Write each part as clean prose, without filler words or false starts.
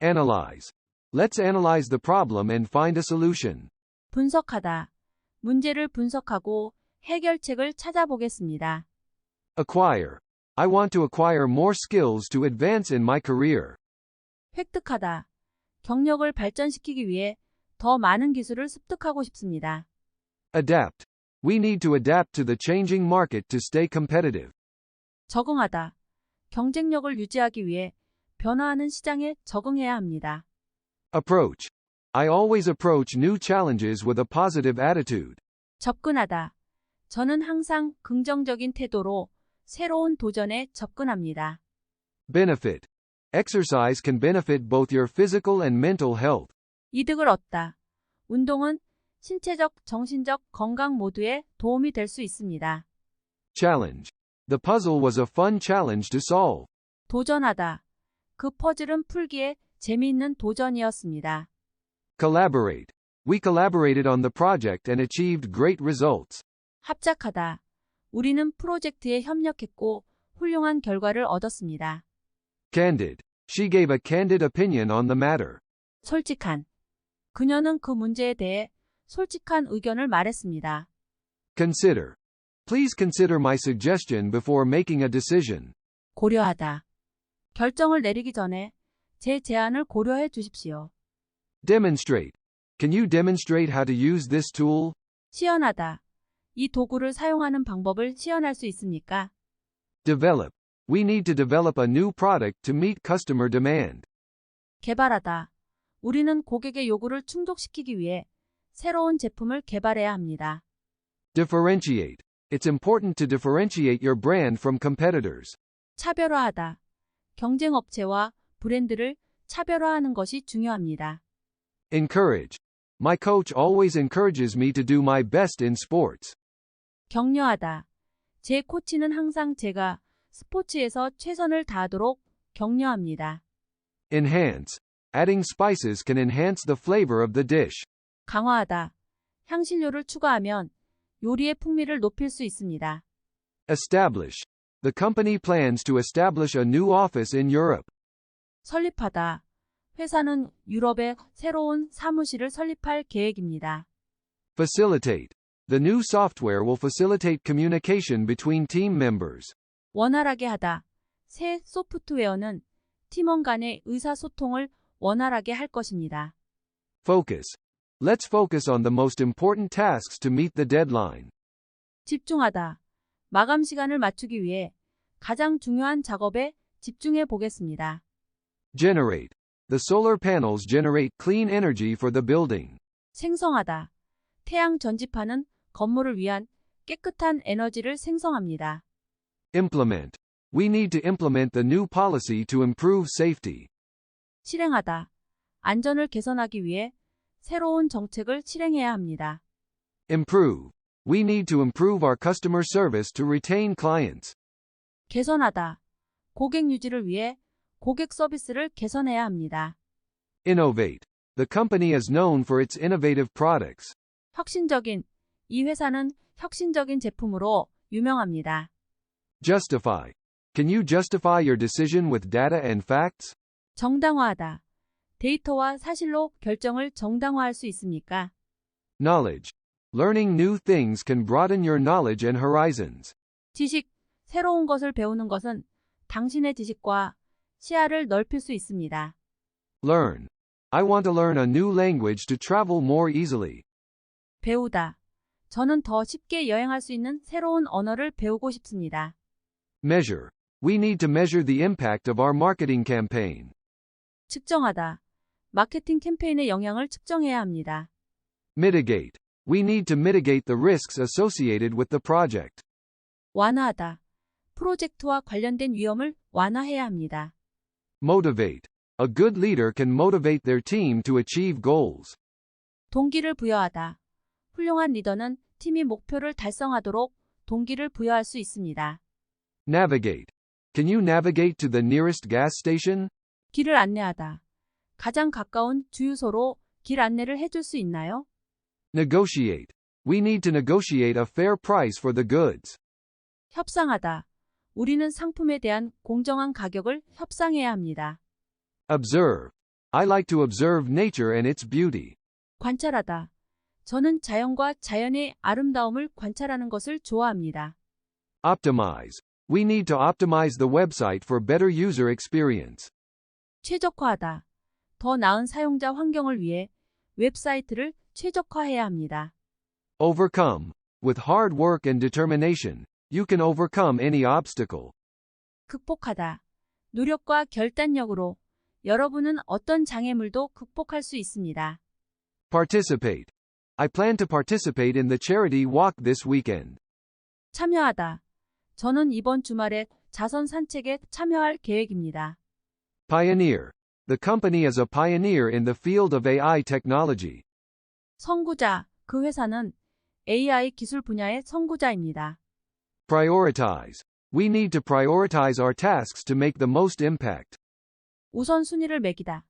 Analyze. Let's analyze the problem and find a solution. 분석하다. 문제를 분석하고 해결책을 찾아보겠습니다. Acquire. I want to acquire more skills to advance in my career. 획득하다. 경력을 발전시키기 위해 더 많은 기술을 습득하고 싶습니다. Adapt. We need to adapt to the changing market to stay competitive. 적응하다. 경쟁력을 유지하기 위해 변화하는 시장에 적응해야 합니다. Approach. I always approach new challenges with a positive attitude. 접근하다. 저는 항상 긍정적인 태도로 새로운 도전에 접근합니다. Benefit. Exercise can benefit both your physical and mental health. 이득을 얻다. 운동은 신체적, 정신적 건강 모두에 도움이 될 수 있습니다. Challenge. The puzzle was a fun challenge to solve. 도전하다. 그 퍼즐은 풀기에 재미있는 도전이었습니다. Collaborate. We collaborated on the project and achieved great results. 합작하다. 우리는 프로젝트에 협력했고 훌륭한 결과를 얻었습니다. Candid. She gave a candid opinion on the matter. 솔직한. 그녀는 그 문제에 대해 솔직한 의견을 말했습니다. Consider. Please consider my suggestion before making a decision. 고려하다. 결정을 내리기 전에 제 제안을 고려해 주십시오. Demonstrate. Can you demonstrate how to use this tool? 시연하다. 이 도구를 사용하는 방법을 시연할 수 있습니까? Develop. We need to develop a new product to meet customer demand. 개발하다. 우리는 고객의 요구를 충족시키기 위해 새로운 제품을 개발해야 합니다. Differentiate. It's important to differentiate your brand from competitors. 차별화하다. 경쟁 업체와 브랜드를 차별화하는 것이 중요합니다. Encourage. My coach always encourages me to do my best in sports. 격려하다. 제 코치는 항상 제가 스포츠에서 최선을 다하도록 격려합니다. Enhance. Adding spices can enhance the flavor of the dish. 강화하다. 향신료를 추가하면 요리의 풍미를 높일 수 있습니다. Establish. The company plans to establish a new office in Europe. 설립하다. 회사는 유럽에 새로운 사무실을 설립할 계획입니다. Facilitate. The new software will facilitate communication between team members. 원활하게 하다. 새 소프트웨어는 팀원 간의 의사소통을 원활하게 할 것입니다. Focus. Let's focus on the most important tasks to meet the deadline. 집중하다. 마감 시간을 맞추기 위해 가장 중요한 작업에 집중해 보겠습니다. Generate. The solar panels generate clean energy for the building. 생성하다. 태양 전지파는 건물을 위한 깨끗한 에너지를 생성합니다. Implement. We need to implement the new policy to improve safety. 실행하다. 안전을 개선하기 위해 새로운 정책을 실행해야 합니다. Improve. We need to improve our customer service to retain clients. 개선하다. 고객 유지를 위해 고객 서비스를 개선해야 합니다. Innovate. The company is known for its innovative products. 혁신적인. 이 회사는 혁신적인 제품으로 유명합니다. Justify. Can you justify your decision with data and facts? 정당화하다. 데이터와 사실로 결정을 정당화할 수 있습니까? Knowledge. Learning new things can broaden your knowledge and horizons. 지식. 새로운 것을 배우는 것은 당신의 지식과 시야를 넓힐 수 있습니다. Learn. I want to learn a new language to travel more easily. 배우다. 저는 더 쉽게 여행할 수 있는 새로운 언어를 배우고 싶습니다. Measure. We need to measure the impact of our marketing campaign. 측정하다. 마케팅 캠페인의 영향을 측정해야 합니다. Mitigate. We need to mitigate the risks associated with the project. 완화하다. 프로젝트와 관련된 위험을 완화해야 합니다. Motivate. A good leader can motivate their team to achieve goals. 동기를 부여하다. 훌륭한 리더는 팀이 목표를 달성하도록 동기를 부여할 수 있습니다. Navigate. Can you navigate to the nearest gas station? 길을 안내하다. 가장 가까운 주유소로 길 안내를 해줄 수 있나요? Negotiate. We need to negotiate a fair price for the goods. 협상하다. 우리는 상품에 대한 공정한 가격을 협상해야 합니다. Observe. I like to observe nature and its beauty. 관찰하다. 저는 자연과 자연의 아름다움을 관찰하는 것을 좋아합니다. Optimize. We need to optimize the website for better user experience. 최적화하다. 더 나은 사용자 환경을 위해 웹사이트를 최적화해야 합니다. Overcome. With hard work and determination, you can overcome any obstacle. 극복하다. 노력과 결단력으로 여러분은 어떤 장애물도 극복할 수 있습니다. Participate. I plan to participate in the charity walk this weekend. 참여하다. 저는 이번 주말에 자선 산책에 참여할 계획입니다. Pioneer. The company is a pioneer in the field of AI technology. 선구자. 그 회사는 AI 기술 분야의 선구자입니다. Prioritize. We need to prioritize our tasks to make the most impact. 우선순위를 매기다.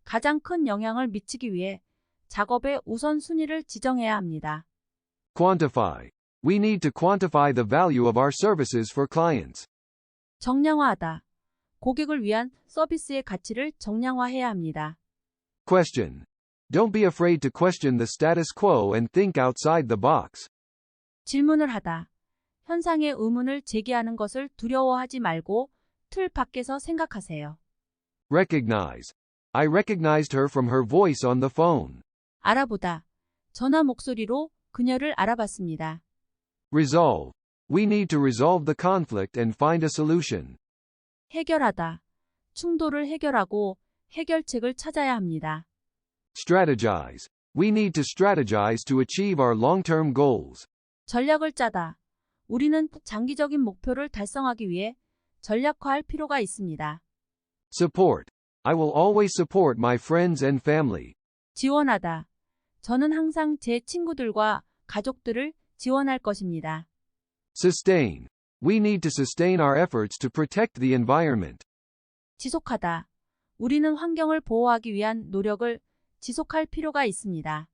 가장 큰 영향을 미치기 위해 작업의 우선순위를 지정해야 합니다. Quantify. We need to quantify the value of our services for clients. 정량화하다. 고객을 위한 서비스의 가치를 정량화해야 합니다. Question. Don't be afraid to question the status quo and think outside the box. 질문을 하다. 현상의 의문을 제기하는 것을 두려워하지 말고 틀 밖에서 생각하세요. Recognize. I recognized her from her voice on the phone. 알아보다. 전화 목소리로 그녀를 알아봤습니다. Resolve. We need to resolve the conflict and find a solution. 해결하다. 충돌을 해결하고 해결책을 찾아야 합니다. Strategize. We need to strategize to achieve our long-term goals. 전략을 짜다. 우리는 장기적인 목표를 달성하기 위해 전략화할 필요가 있습니다. Support. I will always support my friends and family. 지원하다. 저는 항상 제 친구들과 가족들을 지원할 것입니다. Sustain. We need to sustain our efforts to protect the environment. 지속하다. 우리는 환경을 보호하기 위한 노력을 지속할 필요가 있습니다.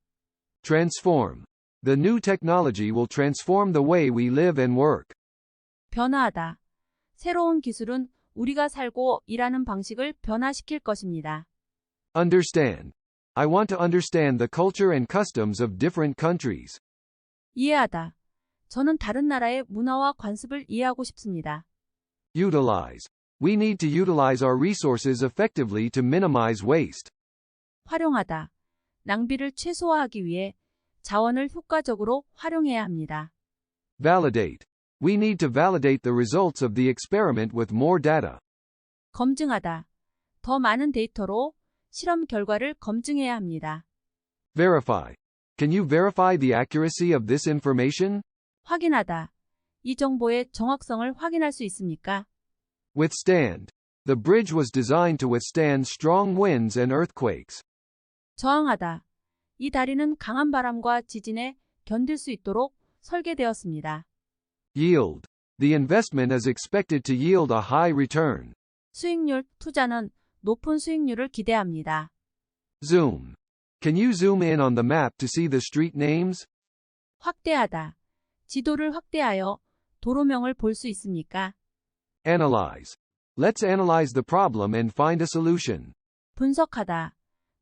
Transform. The new technology will transform the way we live and work. 변화하다. 새로운 기술은 우리가 살고 일하는 방식을 변화시킬 것입니다. Understand. I want to understand the culture and customs of different countries. 이해하다. 저는 다른 나라의 문화와 관습을 이해하고 싶습니다. Utilize. We need to utilize our resources effectively to minimize waste. 활용하다. 낭비를 최소화하기 위해 자원을 효과적으로 활용해야 합니다. Validate. We need to validate the results of the experiment with more data. 검증하다. 더 많은 데이터로 실험 결과를 검증해야 합니다. Verify. Can you verify the accuracy of this information? 확인하다. 이 정보의 정확성을 확인할 수 있습니까? Withstand. The bridge was designed to withstand strong winds and earthquakes. 저항하다. 이 다리는 강한 바람과 지진에 견딜 수 있도록 설계되었습니다. Yield. The investment is expected to yield a high return. 수익률, 투자는 높은 수익률을 기대합니다. Zoom. Can you zoom in on the map to see the street names? 확대하다. 지도를 확대하여 도로명을 볼 수 있습니까? Analyze. Let's analyze the problem and find a solution. 분석하다.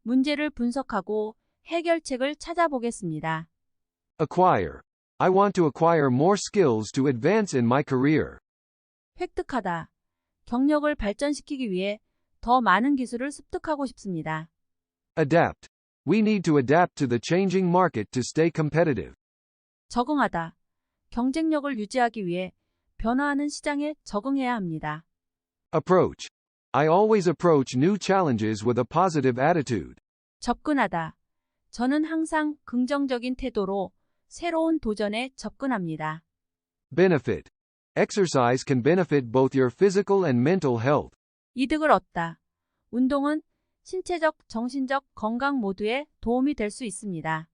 문제를 분석하고 해결책을 찾아보겠습니다. Acquire. I want to acquire more skills to advance in my career. 획득하다. 경력을 발전시키기 위해 더 많은 기술을 습득하고 싶습니다. Adapt. We need to adapt to the changing market to stay competitive. 적응하다. 경쟁력을 유지하기 위해 변화하는 시장에 적응해야 합니다. Approach. I always approach new challenges with a positive attitude. 접근하다. 저는 항상 긍정적인 태도로 새로운 도전에 접근합니다. Benefit. Exercise can benefit both your physical and mental health. 이득을 얻다. 운동은 신체적, 정신적 건강 모두에 도움이 될 수 있습니다.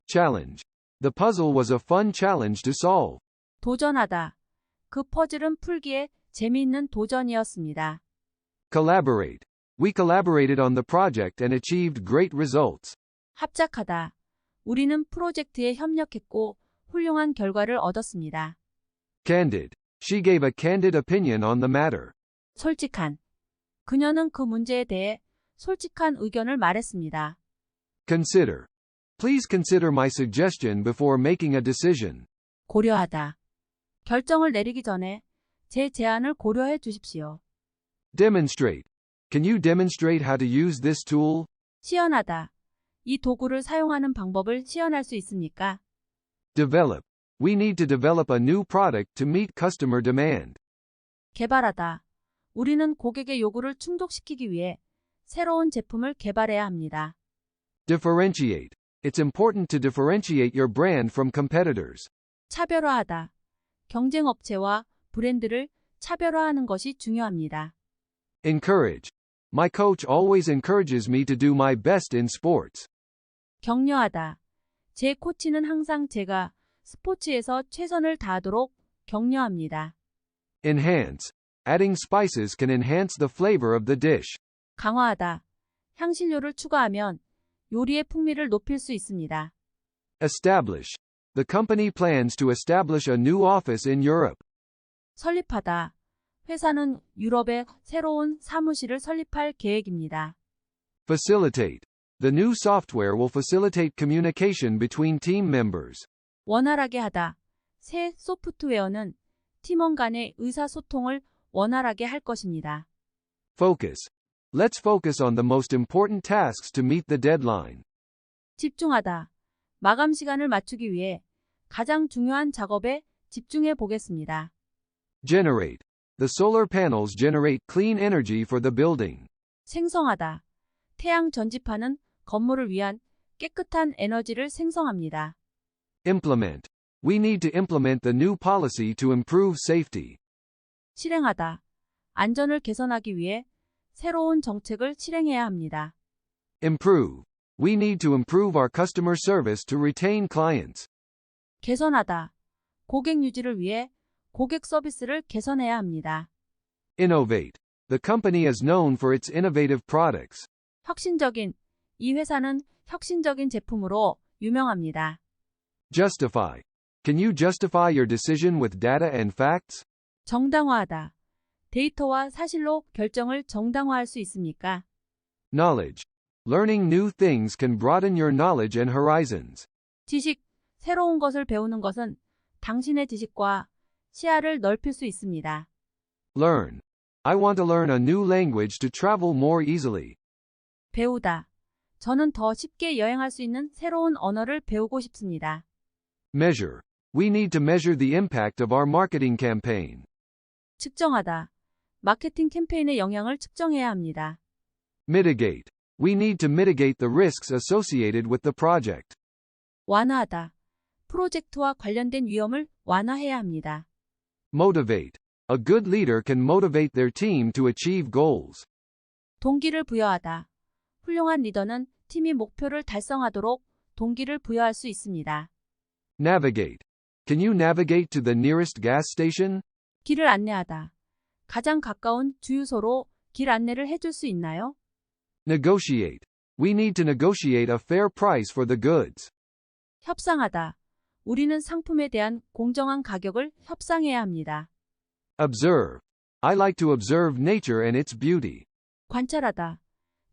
Challenge. The puzzle was a fun challenge to solve. 도전하다. 그 퍼즐은 풀기에 재미있는 도전이었습니다. Collaborate. We collaborated on the project and achieved great results. 합작하다. 우리는 프로젝트에 협력했고 훌륭한 결과를 얻었습니다. Candid. She gave a candid opinion on the matter. 솔직한. 그녀는 그 문제에 대해 솔직한 의견을 말했습니다. Consider. Please consider my suggestion before making a decision. 고려하다. 결정을 내리기 전에 제 제안을 고려해 주십시오. Demonstrate. Can you demonstrate how to use this tool? 시연하다. 이 도구를 사용하는 방법을 시연할 수 있습니까? Develop. We need to develop a new product to meet customer demand. 개발하다. 우리는 고객의 요구를 충족시키기 위해 새로운 제품을 개발해야 합니다. Differentiate. It's important to differentiate your brand from competitors. 차별화하다. 경쟁 업체와 브랜드를 차별화하는 것이 중요합니다. Encourage. My coach always encourages me to do my best in sports. 격려하다. 제 코치는 항상 제가 스포츠에서 최선을 다하도록 격려합니다. Enhance. Adding spices can enhance the flavor of the dish. 강화하다. 향신료를 추가하면 요리의 풍미를 높일 수 있습니다. Establish. The company plans to establish a new office in Europe. 설립하다. 회사는 유럽에 새로운 사무실을 설립할 계획입니다. Facilitate. The new software will facilitate communication between team members. 원활하게 하다. 새 소프트웨어는 팀원 간의 의사소통을 원활하게 할 것입니다. Focus. Let's focus on the most important tasks to meet the deadline. 집중하다. 마감 시간을 맞추기 위해 가장 중요한 작업에 집중해 보겠습니다. Generate. The solar panels generate clean energy for the building. 생성하다. 태양 전지파는 건물을 위한 깨끗한 에너지를 생성합니다. Implement. We need to implement the new policy to improve safety. 실행하다. 안전을 개선하기 위해 새로운 정책을 실행해야 합니다. Improve. We need to improve our customer service to retain clients. 개선하다. 고객 유지를 위해 고객 서비스를 개선해야 합니다. Innovate. The company is known for its innovative products. 혁신적인. 이 회사는 혁신적인 제품으로 유명합니다. Justify. Can you justify your decision with data and facts? 정당화하다. 데이터와 사실로 결정을 정당화할 수 있습니까? Knowledge. Learning new things can broaden your knowledge and horizons. 지식. 새로운 것을 배우는 것은 당신의 지식과 시야를 넓힐 수 있습니다. Learn. I want to learn a new language to travel more easily. 배우다. 저는 더 쉽게 여행할 수 있는 새로운 언어를 배우고 싶습니다. Measure. We need to measure the impact of our marketing campaign. 측정하다. 마케팅 캠페인의 영향을 측정해야 합니다. Mitigate. We need to mitigate the risks associated with the project. 완화하다. 프로젝트와 관련된 위험을 완화해야 합니다. Motivate. A good leader can motivate their team to achieve goals. 동기를 부여하다. 훌륭한 리더는 팀이 목표를 달성하도록 동기를 부여할 수 있습니다. Navigate. Can you navigate to the nearest gas station? 길을 안내하다. 가장 가까운 주유소로 길 안내를 해줄 수 있나요? Negotiate. We need to negotiate a fair price for the goods. 협상하다. 우리는 상품에 대한 공정한 가격을 협상해야 합니다. Observe. I like to observe nature and its beauty. 관찰하다.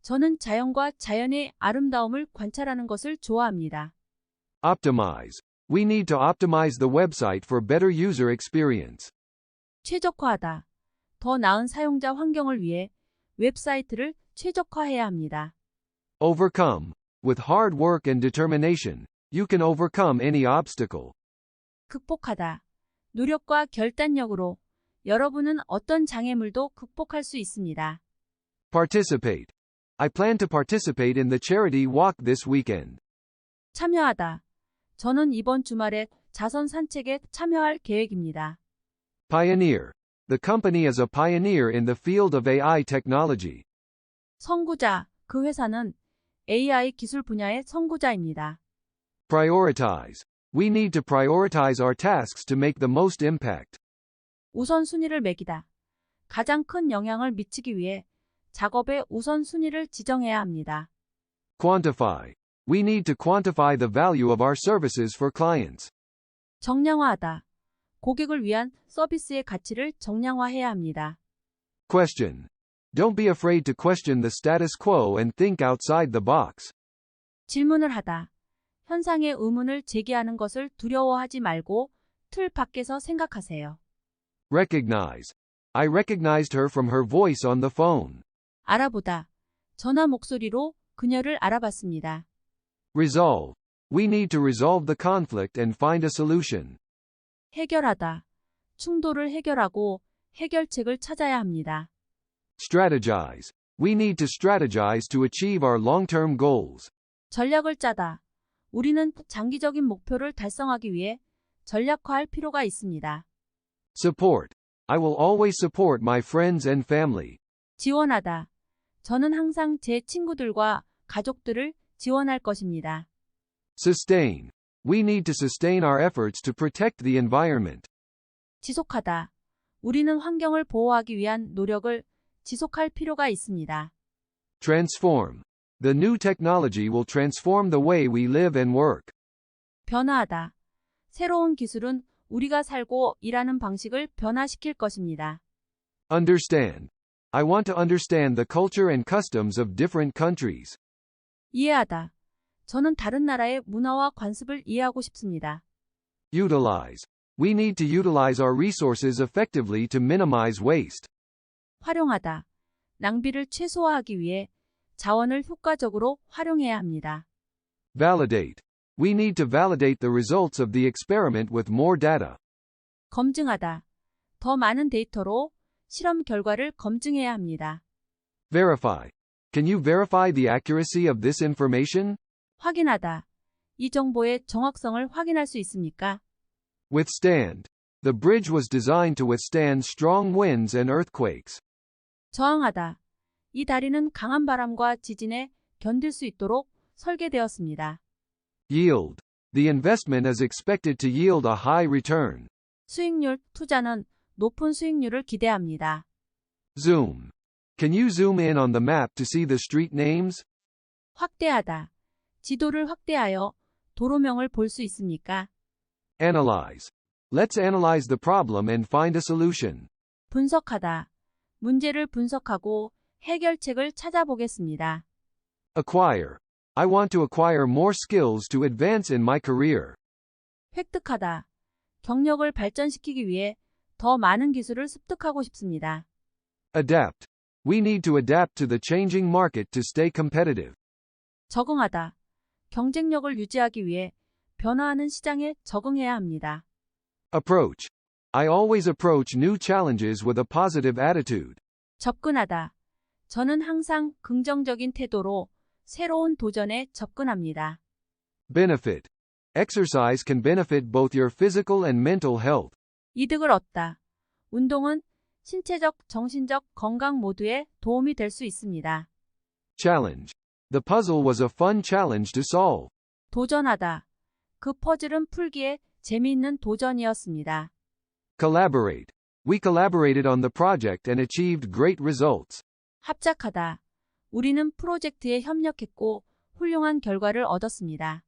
저는 자연과 자연의 아름다움을 관찰하는 것을 좋아합니다. Optimize. We need to optimize the website for better user experience. 최적화하다. 더 나은 사용자 환경을 위해 웹사이트를 최적화해야 합니다. Overcome. With hard work and determination, you can overcome any obstacle. 극복하다. 노력과 결단력으로 여러분은 어떤 장애물도 극복할 수 있습니다. Participate. I plan to participate in the charity walk this weekend. 참여하다. 저는 이번 주말에 자선 산책에 참여할 계획입니다. Pioneer. The company is a pioneer in the field of AI technology. 선구자. 그 회사는 AI 기술 분야의 선구자입니다. Prioritize. We need to prioritize our tasks to make the most impact. 우선순위를 매기다. 가장 큰 영향을 미치기 위해 작업의 우선순위를 지정해야 합니다. Quantify. We need to quantify the value of our services for clients. 정량화하다. 고객을 위한 서비스의 가치를 정량화해야 합니다. Question. Don't be afraid to question the status quo and think outside the box. 질문을 하다. 현상의 의문을 제기하는 것을 두려워하지 말고 틀 밖에서 생각하세요. Recognize. I recognized her from her voice on the phone. 알아보다. 전화 목소리로 그녀를 알아봤습니다. Resolve. We need to resolve the conflict and find a solution. 해결하다. 충돌을 해결하고 해결책을 찾아야 합니다. Strategize. We need to strategize to achieve our long-term goals. 전략을 짜다. 우리는 장기적인 목표를 달성하기 위해 전략화할 필요가 있습니다. Support. I will always support my friends and family. 지원하다. 저는 항상 제 친구들과 가족들을 지원할 것입니다. Sustain. We need to sustain our efforts to protect the environment. 지속하다. 우리는 환경을 보호하기 위한 노력을 지속할 필요가 있습니다. Transform. The new technology will transform the way we live and work. 변화하다. 새로운 기술은 우리가 살고 일하는 방식을 변화시킬 것입니다. Understand. I want to understand the culture and customs of different countries. 이해하다. 저는 다른 나라의 문화와 관습을 이해하고 싶습니다. Utilize. We need to utilize our resources effectively to minimize waste. 활용하다. 낭비를 최소화하기 위해 자원을 효과적으로 활용해야 합니다. Validate. We need to validate the results of the experiment with more data. 검증하다. 더 많은 데이터로 실험 결과를 검증해야 합니다. Verify. Can you verify the accuracy of this information? 확인하다. 이 정보의 정확성을 확인할 수 있습니까? Withstand. The bridge was designed to withstand strong winds and earthquakes. 저항하다. 이 다리는 강한 바람과 지진에 견딜 수 있도록 설계되었습니다. Yield. The investment is expected to yield a high return. 수익률, 투자는 높은 수익률을 기대합니다. Zoom. Can you zoom in on the map to see the street names? 확대하다. 지도를 확대하여 도로명을 볼 수 있습니까? Analyze. Let's analyze the problem and find a solution. 분석하다. 문제를 분석하고 해결책을 찾아보겠습니다. Acquire. I want to acquire more skills to advance in my career. 획득하다. 경력을 발전시키기 위해 더 많은 기술을 습득하고 싶습니다. Adapt. We need to adapt to the changing market to stay competitive. 적응하다. 경쟁력을 유지하기 위해 변화하는 시장에 적응해야 합니다. Approach. I always approach new challenges with a positive attitude. 접근하다. 저는 항상 긍정적인 태도로 새로운 도전에 접근합니다. Benefit. Exercise can benefit both your physical and mental health. 이득을 얻다. 운동은 신체적, 정신적 건강 모두에 도움이 될 수 있습니다. Challenge. The puzzle was a fun challenge to solve. 도전하다. 그 퍼즐은 풀기에 재미있는 도전이었습니다. Collaborate. We collaborated on the project and achieved great results. 합작하다. 우리는 프로젝트에 협력했고 훌륭한 결과를 얻었습니다.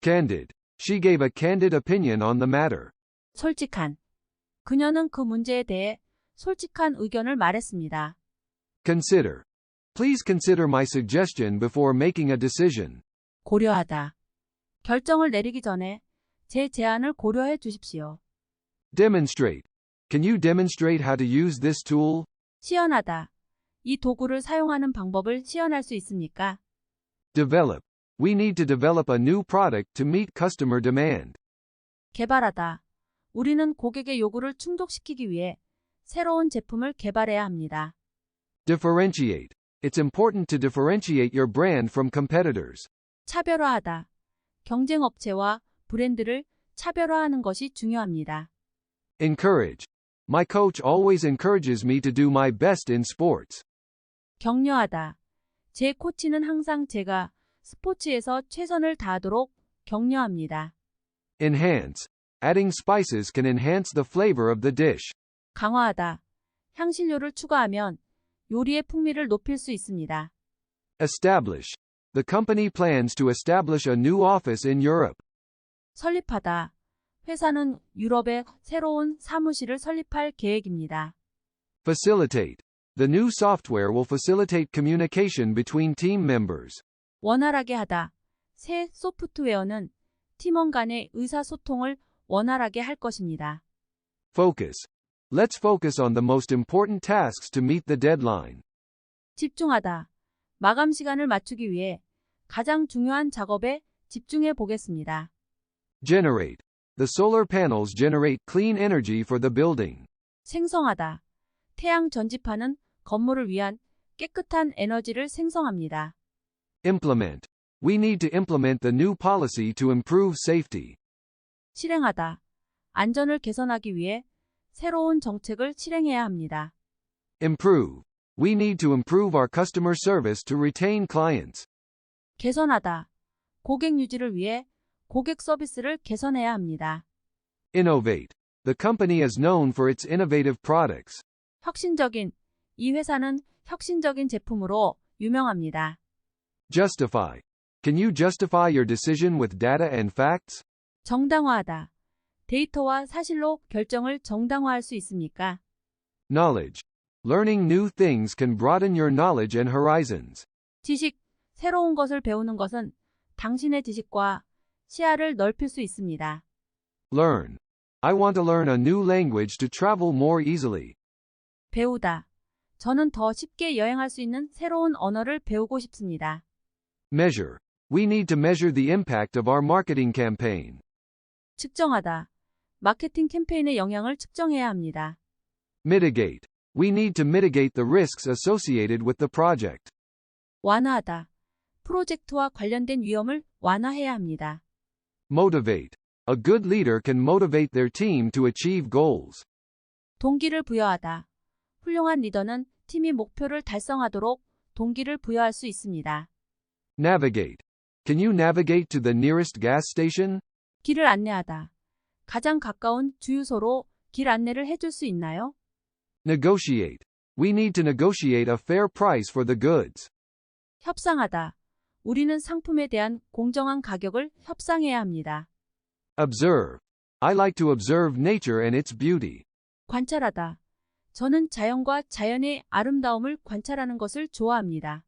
Candid. She gave a candid opinion on the matter. 솔직한. 그녀는 그 문제에 대해 솔직한 의견을 말했습니다. Consider. Please consider my suggestion before making a decision. 고려하다. 결정을 내리기 전에 제 제안을 고려해 주십시오. Demonstrate. Can you demonstrate how to use this tool? 시연하다. 이 도구를 사용하는 방법을 시연할 수 있습니까? Develop. We need to develop a new product to meet customer demand. 개발하다. 우리는 고객의 요구를 충족시키기 위해 새로운 제품을 개발해야 합니다. Differentiate. It's important to differentiate your brand from competitors. 차별화하다. 경쟁 업체와 브랜드를 차별화하는 것이 중요합니다. Encourage. My coach always encourages me to do my best in sports. 격려하다. 제 코치는 항상 제가 스포츠에서 최선을 다하도록 격려합니다. Enhance. Adding spices can enhance the flavor of the dish. 강화하다. 향신료를 추가하면 요리의 풍미를 높일 수 있습니다. Establish. The company plans to establish a new office in Europe. 설립하다. 회사는 유럽에 새로운 사무실을 설립할 계획입니다. Facilitate. The new software will facilitate communication between team members. 원활하게 하다. 새 소프트웨어는 팀원 간의 의사소통을 원활하게 할 것입니다. Focus. Let's focus on the most important tasks to meet the deadline. 집중하다. 마감 시간을 맞추기 위해 가장 중요한 작업에 집중해 보겠습니다. Generate. The solar panels generate clean energy for the building. 생성하다. 태양 전지판은 건물을 위한 깨끗한 에너지를 생성합니다. Implement. We need to implement the new policy to improve safety. 실행하다. 안전을 개선하기 위해 새로운 정책을 실행해야 합니다. Improve. We need to improve our customer service to retain clients. 개선하다. 고객 유지를 위해 고객 서비스를 개선해야 합니다. Innovate. The company is known for its innovative products. 혁신적인. 이 회사는 혁신적인 제품으로 유명합니다. Justify. Can you justify your decision with data and facts? 정당화하다. 데이터와 사실로 결정을 정당화할 수 있습니까? Knowledge. Learning new things can broaden your knowledge and horizons. 지식. 새로운 것을 배우는 것은 당신의 지식과 시야를 넓힐 수 있습니다. Learn. I want to learn a new language to travel more easily. 배우다. 저는 더 쉽게 여행할 수 있는 새로운 언어를 배우고 싶습니다. Measure. We need to measure the impact of our marketing campaign. 측정하다. 마케팅 캠페인의 영향을 측정해야 합니다. Mitigate. We need to mitigate the risks associated with the project. 완화하다. 프로젝트와 관련된 위험을 완화해야 합니다. Motivate. A good leader can motivate their team to achieve goals. 동기를 부여하다. 훌륭한 리더는 팀이 목표를 달성하도록 동기를 부여할 수 있습니다. Navigate. Can you navigate to the nearest gas station? 길을 안내하다. 가장 가까운 주유소로 길 안내를 해줄 수 있나요? Negotiate. We need to negotiate a fair price for the goods. 협상하다. 우리는 상품에 대한 공정한 가격을 협상해야 합니다. Observe. I like to observe nature and its beauty. 관찰하다. 저는 자연과 자연의 아름다움을 관찰하는 것을 좋아합니다.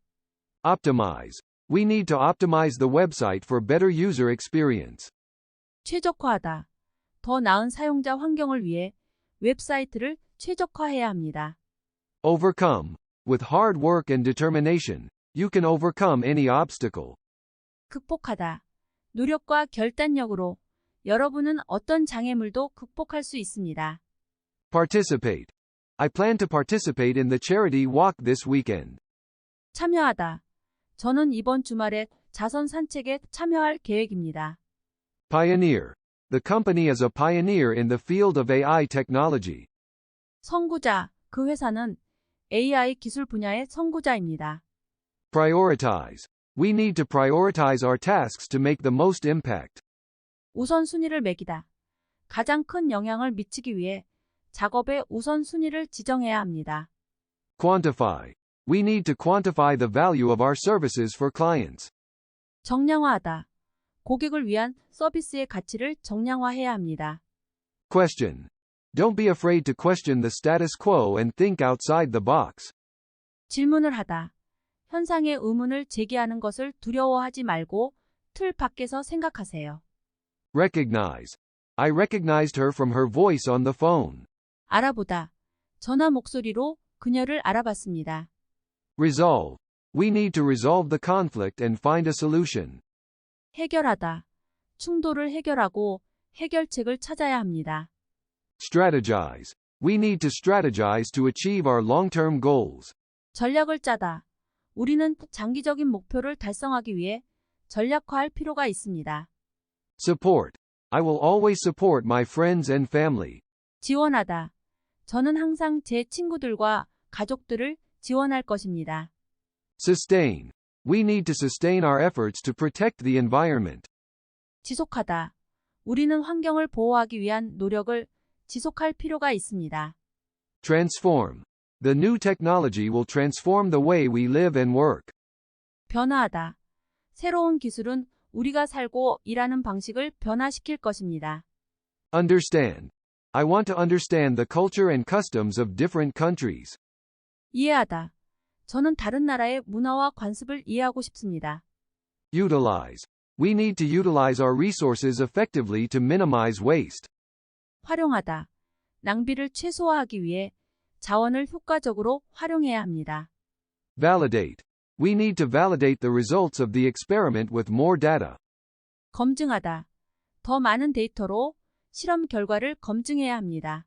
Optimize. We need to optimize the website for better user experience. 최적화하다. 더 나은 사용자 환경을 위해 웹사이트를 최적화해야 합니다. Overcome. With hard work and determination, you can overcome any obstacle. 극복하다. 노력과 결단력으로 여러분은 어떤 장애물도 극복할 수 있습니다. Participate. I plan to participate in the charity walk this weekend. 참여하다. 저는 이번 주말에 자선 산책에 참여할 계획입니다. Pioneer. The company is a pioneer in the field of AI technology. 선구자. 그 회사는 AI 기술 분야의 선구자입니다. Prioritize. We need to prioritize our tasks to make the most impact. 우선순위를 매기다. 가장 큰 영향을 미치기 위해 작업의 우선순위를 지정해야 합니다. Quantify. We need to quantify the value of our services for clients. 정량화하다. 고객을 위한 서비스의 가치를 정량화해야 합니다. Question. Don't be afraid to question the status quo and think outside the box. 질문을 하다. 현상의 의문을 제기하는 것을 두려워하지 말고 틀 밖에서 생각하세요. Recognize. I recognized her from her voice on the phone. 알아보다. 전화 목소리로 그녀를 알아봤습니다. Resolve. We need to resolve the conflict and find a solution. 해결하다. 충돌을 해결하고 해결책을 찾아야 합니다. Strategize. We need to strategize to achieve our long-term goals. 전략을 짜다. 우리는 장기적인 목표를 달성하기 위해 전략화할 필요가 있습니다. Support. I will always support my friends and family. 지원하다. 저는 항상 제 친구들과 가족들을 지원할 것입니다. Sustain. We need to sustain our efforts to protect the environment. 지속하다. 우리는 환경을 보호하기 위한 노력을 지속할 필요가 있습니다. Transform. The new technology will transform the way we live and work. 변화하다. 새로운 기술은 우리가 살고 일하는 방식을 변화시킬 것입니다. Understand. I want to understand the culture and customs of different countries. 이해하다. 저는 다른 나라의 문화와 관습을 이해하고 싶습니다. Utilize. We need to utilize our resources effectively to minimize waste. 활용하다. 낭비를 최소화하기 위해 자원을 효과적으로 활용해야 합니다. Validate. We need to validate the results of the experiment with more data. 검증하다. 더 많은 데이터로 실험 결과를 검증해야 합니다.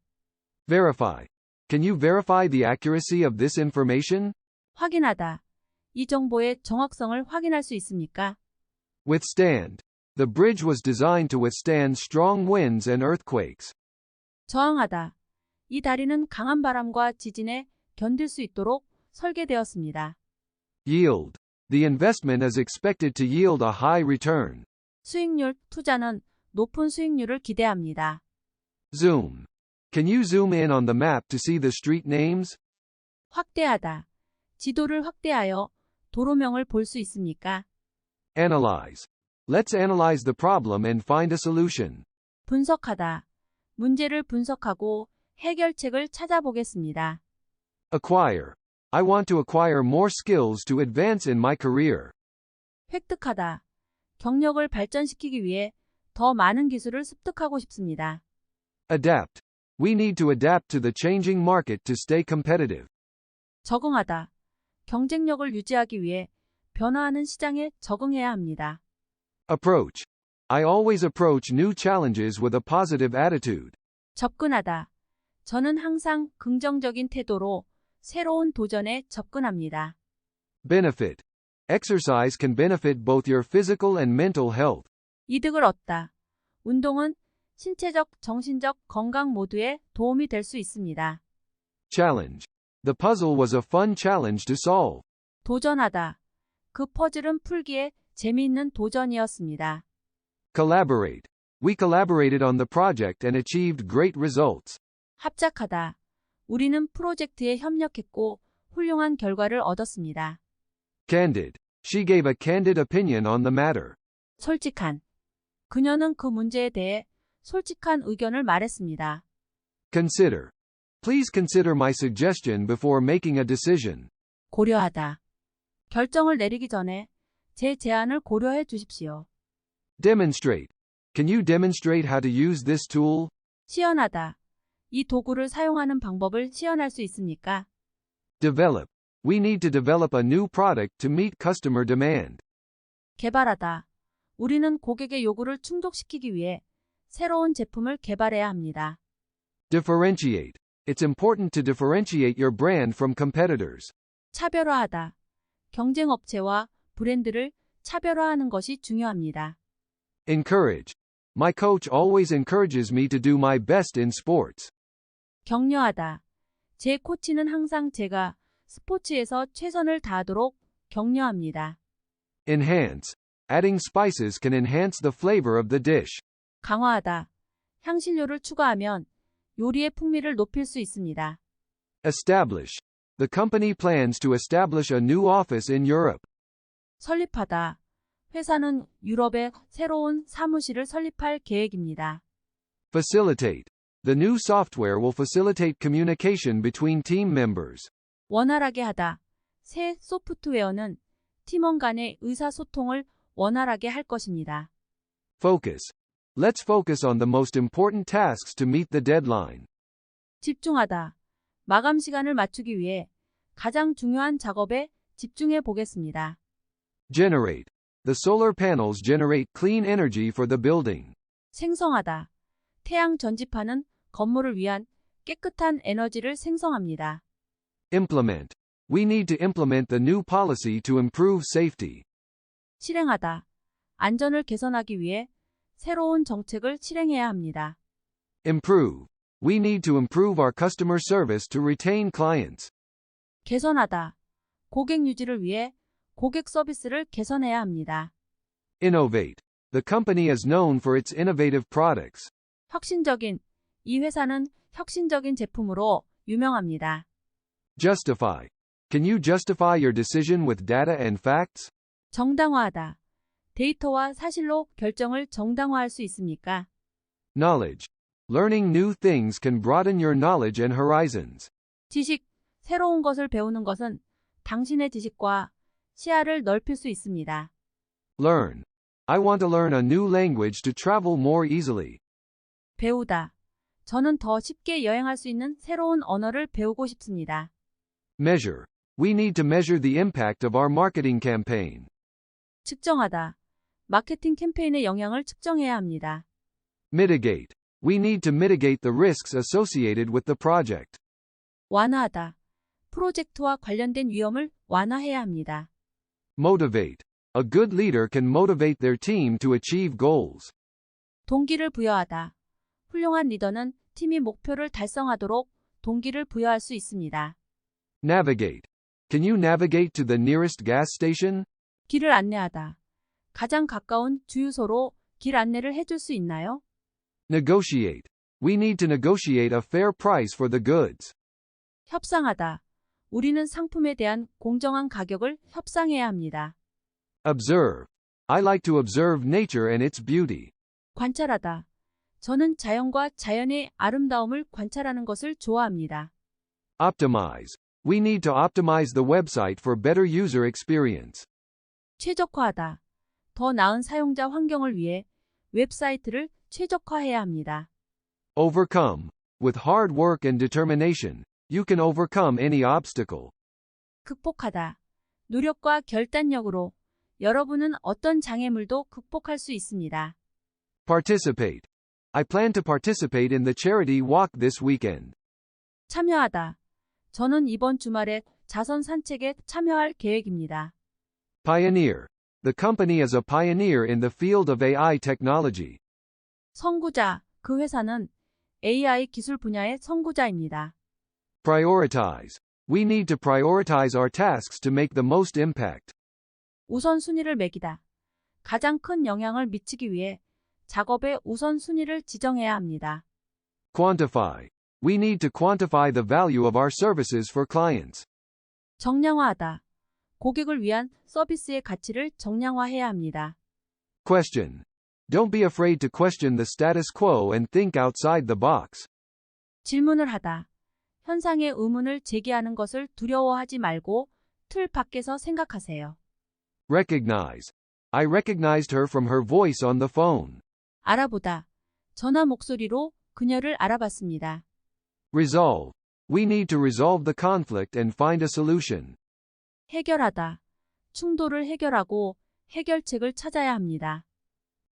Verify. Can you verify the accuracy of this information? 확인하다. 이 정보의 정확성을 확인할 수 있습니까? Withstand. The bridge was designed to withstand strong winds and earthquakes. 저항하다. 이 다리는 강한 바람과 지진에 견딜 수 있도록 설계되었습니다. Yield. The investment is expected to yield a high return. 수익률, 투자는 높은 수익률을 기대합니다. Zoom. Can you zoom in on the map to see the street names? 확대하다. 지도를 확대하여 도로명을 볼 수 있습니까? Analyze. Let's analyze the problem and find a solution. 분석하다. 문제를 분석하고 해결책을 찾아보겠습니다. Acquire. I want to acquire more skills to advance in my career. 획득하다. 경력을 발전시키기 위해 더 많은 기술을 습득하고 싶습니다. Adapt. We need to adapt to the changing market to stay competitive. 적응하다. 경쟁력을 유지하기 위해 변화하는 시장에 적응해야 합니다. Approach. I always approach new challenges with a positive attitude. 접근하다. 저는 항상 긍정적인 태도로 새로운 도전에 접근합니다. Benefit. Exercise can benefit both your physical and mental health. 이득을 얻다. 운동은 신체적, 정신적 건강 모두에 도움이 될 수 있습니다. Challenge. The puzzle was a fun challenge to solve. 도전하다. 그 퍼즐은 풀기에 재미있는 도전이었습니다. Collaborate. We collaborated on the project and achieved great results. 합작하다. 우리는 프로젝트에 협력했고 훌륭한 결과를 얻었습니다. Candid. She gave a candid opinion on the matter. 솔직한. 그녀는 그 문제에 대해 솔직한 의견을 말했습니다. Consider. Please consider my suggestion before making a decision. 고려하다. 결정을 내리기 전에 제 제안을 고려해 주십시오. Demonstrate. Can you demonstrate how to use this tool? 시연하다. 이 도구를 사용하는 방법을 시연할 수 있습니까? Develop. We need to develop a new product to meet customer demand. 개발하다. 우리는 고객의 요구를 충족시키기 위해 새로운 제품을 개발해야 합니다. Differentiate. It's important to differentiate your brand from competitors. 차별화하다. 경쟁 업체와 브랜드를 차별화하는 것이 중요합니다. Encourage. My coach always encourages me to do my best in sports. 격려하다. 제 코치는 항상 제가 스포츠에서 최선을 다하도록 격려합니다. Enhance. Adding spices can enhance the flavor of the dish. 강화하다. 향신료를 추가하면 요리의 풍미를 높일 수 있습니다. Establish. The company plans to establish a new office in Europe. 설립하다. 회사는 유럽에 새로운 사무실을 설립할 계획입니다. Facilitate. The new software will facilitate communication between team members. 원활하게 하다. 새 소프트웨어는 팀원 간의 의사소통을 원활하게 할 것입니다. Focus. Let's focus on the most important tasks to meet the deadline. 집중하다. 마감 시간을 맞추기 위해 가장 중요한 작업에 집중해 보겠습니다. Generate. The solar panels generate clean energy for the building. 생성하다. 태양 전지파는 건물을 위한 깨끗한 에너지를 생성합니다. Implement. We need to implement the new policy to improve safety. 실행하다. 안전을 개선하기 위해 새로운 정책을 실행해야 합니다. Improve. We need to improve our customer service to retain clients. 개선하다. 고객 유지를 위해 고객 서비스를 개선해야 합니다. Innovate. The company is known for its innovative products. 혁신적인. 이 회사는 혁신적인 제품으로 유명합니다. Justify. Can you justify your decision with data and facts? 정당화하다. 데이터와 사실로 결정을 정당화할 수 있습니까? Knowledge. Learning new things can broaden your knowledge and horizons. 지식. 새로운 것을 배우는 것은 당신의 지식과 시야를 넓힐 수 있습니다. Learn. I want to learn a new language to travel more easily. 배우다. 저는 더 쉽게 여행할 수 있는 새로운 언어를 배우고 싶습니다. Measure. We need to measure the impact of our marketing campaign. 측정하다. 마케팅 캠페인의 영향을 측정해야 합니다. Mitigate. We need to mitigate the risks associated with the project. 완화하다. 프로젝트와 관련된 위험을 완화해야 합니다. Motivate. A good leader can motivate their team to achieve goals. 동기를 부여하다. 훌륭한 리더는 팀이 목표를 달성하도록 동기를 부여할 수 있습니다. Navigate. Can you navigate to the nearest gas station? 길을 안내하다. 가장 가까운 주유소로 길 안내를 해줄 수 있나요? Negotiate. We need to negotiate a fair price for the goods. 협상하다. 우리는 상품에 대한 공정한 가격을 협상해야 합니다. Observe. I like to observe nature and its beauty. 관찰하다. 저는 자연과 자연의 아름다움을 관찰하는 것을 좋아합니다. Optimize. We need to optimize the website for better user experience. 최적화하다. 더 나은 사용자 환경을 위해 웹사이트를 최적화해야 합니다. Overcome. With hard work and determination, you can overcome any obstacle. 극복하다. 노력과 결단력으로 여러분은 어떤 장애물도 극복할 수 있습니다. Participate. I plan to participate in the charity walk this weekend. 참여하다. 저는 이번 주말에 자선 산책에 참여할 계획입니다. Pioneer. The company is a pioneer in the field of AI technology. 선구자. 그 회사는 AI 기술 분야의 선구자입니다. Prioritize. We need to prioritize our tasks to make the most impact. 우선순위를 매기다. 가장 큰 영향을 미치기 위해 작업의 우선순위를 지정해야 합니다. Quantify. We need to quantify the value of our services for clients. 정량화하다. 고객을 위한 서비스의 가치를 정량화해야 합니다. Question. Don't be afraid to question the status quo and think outside the box. 질문을 하다. 현상의 의문을 제기하는 것을 두려워하지 말고 틀 밖에서 생각하세요. Recognize. I recognized her from her voice on the phone. 알아보다. 전화 목소리로 그녀를 알아봤습니다. Resolve. We need to resolve the conflict and find a solution. 해결하다. 충돌을 해결하고 해결책을 찾아야 합니다.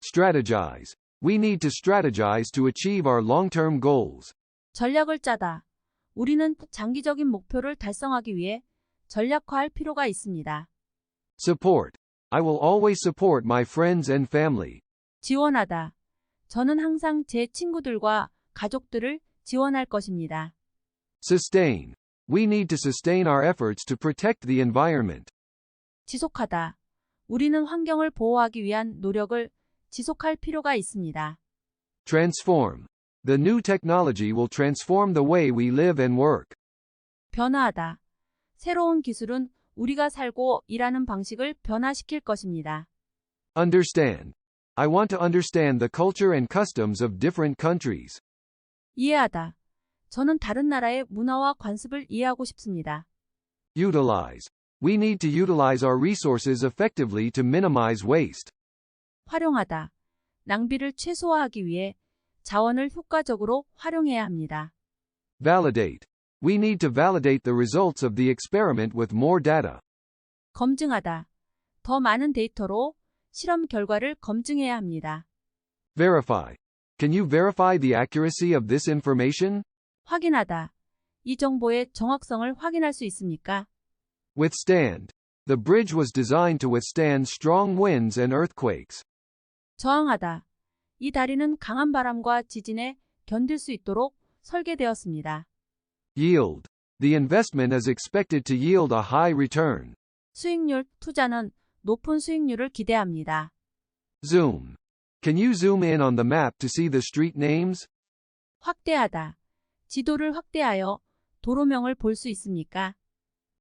Strategize. We need to strategize to achieve our long-term goals. 전략을 짜다. 우리는 장기적인 목표를 달성하기 위해 전략화할 필요가 있습니다. Support. I will always support my friends and family. 지원하다. 저는 항상 제 친구들과 가족들을 지원할 것입니다. Sustain. We need to sustain our efforts to protect the environment. 지속하다. 우리는 환경을 보호하기 위한 노력을 지속할 필요가 있습니다. Transform. The new technology will transform the way we live and work. 변화하다. 새로운 기술은 우리가 살고 일하는 방식을 변화시킬 것입니다. Understand. I want to understand the culture and customs of different countries. 이해하다. 저는 다른 나라의 문화와 관습을 이해하고 싶습니다. Utilize. We need to utilize our resources effectively to minimize waste. 활용하다. 낭비를 최소화하기 위해 자원을 효과적으로 활용해야 합니다. Validate. We need to validate the results of the experiment with more data. 검증하다. 더 많은 데이터로 실험 결과를 검증해야 합니다. Verify. Can you verify the accuracy of this information? 확인하다. 이 정보의 정확성을 확인할 수 있습니까? Withstand. The bridge was designed to withstand strong winds and earthquakes. 저항하다. 이 다리는 강한 바람과 지진에 견딜 수 있도록 설계되었습니다. Yield. The investment is expected to yield a high return. 수익률, 투자는 높은 수익률을 기대합니다. Zoom. Can you zoom in on the map to see the street names? 확대하다. 지도를 확대하여 도로명을 볼 수 있습니까?